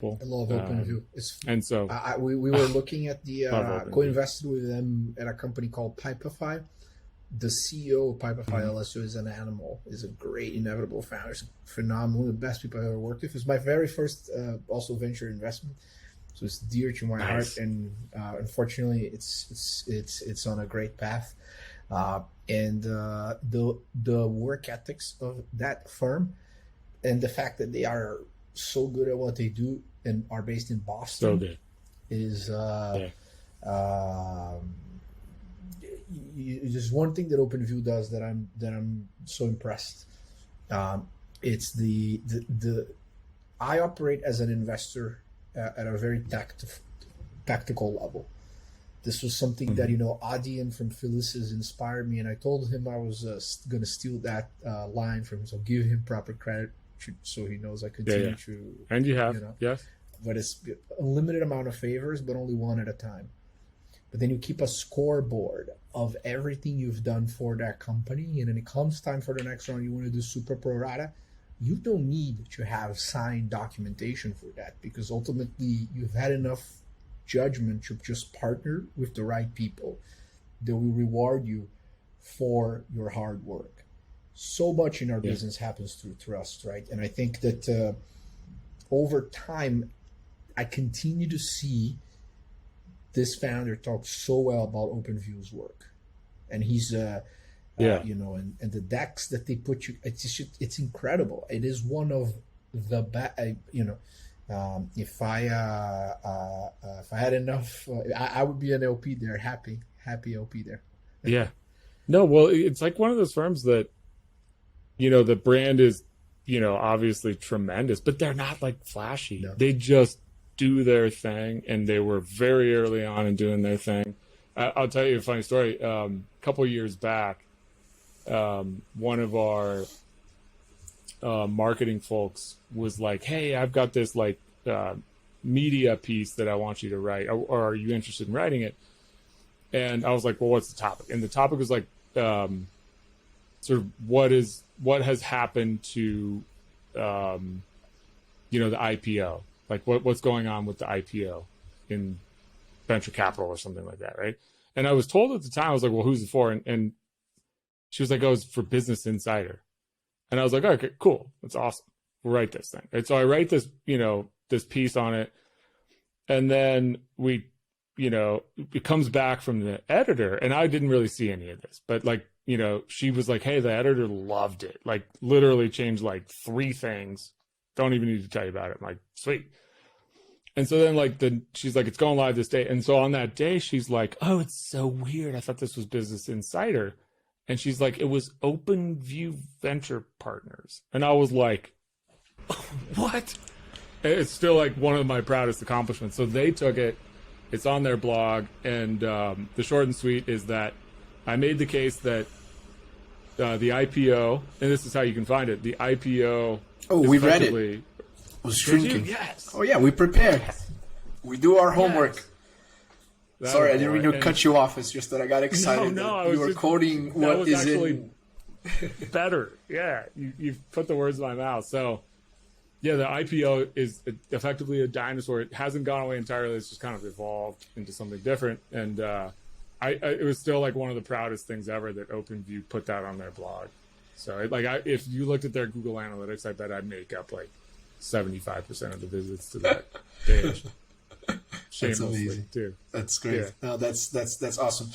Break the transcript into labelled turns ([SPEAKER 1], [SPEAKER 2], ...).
[SPEAKER 1] I love OpenView.
[SPEAKER 2] And so
[SPEAKER 1] we were looking at the
[SPEAKER 2] love
[SPEAKER 1] co-invested with them at a company called Pipefy. The CEO of Pipefy LSU is an animal. Is a great inevitable founder. He's phenomenal. One of the best people I've ever worked with. It's my very first also venture investment, so it's dear to my heart. And unfortunately, it's on a great path. And the work ethics of that firm and the fact that they are so good at what they do and are based in Boston is there's one thing that OpenView does that I'm so impressed. It's the I operate as an investor at a very tactical level. This was something that Adian from Felices inspired me, and I told him I was going to steal that line from him. So give him proper credit, so he knows I continue to.
[SPEAKER 2] And you have, yes.
[SPEAKER 1] But it's a limited amount of favors, but only one at a time. But then you keep a scoreboard of everything you've done for that company, and then it comes time for the next round, you want to do super pro rata. You don't need to have signed documentation for that, because ultimately you've had enough judgment to just partner with the right people that will reward you for your hard work. So much in our business happens through trust, right? And I think that over time, I continue to see this founder talk so well about OpenView's work, and he's and the decks that they put you, it's incredible. It is one of the best. If I had enough, I would be an LP there, happy LP there.
[SPEAKER 2] Yeah, no, well, it's like one of those firms that, the brand is, obviously tremendous, but they're not like flashy. No. They just do their thing, and they were very early on in doing their thing. I'll tell you a funny story. A couple of years back, one of our marketing folks was like, "Hey, I've got this media piece that I want you to write. Or are you interested in writing it?" And I was like, "Well, what's the topic?" And the topic was like, sort of what has happened to, the IPO. Like what's going on with the IPO in venture capital or something like that, right? And I was told at the time, I was like, "Well, who's it for?" And she was like, "Oh, it's for Business Insider." And I was like, "Okay, cool. That's awesome. We'll write this thing." And so I write this, this piece on it. And then it comes back from the editor, and I didn't really see any of this, but she was like, "Hey, the editor loved it. Like literally changed like 3 things. Don't even need to tell you about it." I'm like, "Sweet." And so then she's like, "It's going live this day." And so on that day, she's like, "Oh, it's so weird. I thought this was Business Insider." And she's like, "It was OpenView Venture Partners." And I was like, "What?" It's still like one of my proudest accomplishments. So they took it. It's on their blog. And the short and sweet is that I made the case that the IPO, and this is how you can find it, the IPO.
[SPEAKER 1] Oh, we read it. Was shrinking.
[SPEAKER 2] Yes.
[SPEAKER 1] Oh, yeah, we prepared. Yes. We do our homework. Yes. Sorry, I didn't mean to cut you off. It's just that I got excited.
[SPEAKER 2] No,
[SPEAKER 1] you were quoting what is in.
[SPEAKER 2] Better. Yeah, you've put the words in my mouth. So, yeah, the IPO is effectively a dinosaur. It hasn't gone away entirely. It's just kind of evolved into something different. And it was still like one of the proudest things ever that OpenView put that on their blog. So if you looked at their Google Analytics, I bet I'd make up like 75% of the visits to that page.
[SPEAKER 1] That's amazing.
[SPEAKER 2] Too.
[SPEAKER 1] That's great.
[SPEAKER 2] Yeah.
[SPEAKER 1] No, that's awesome.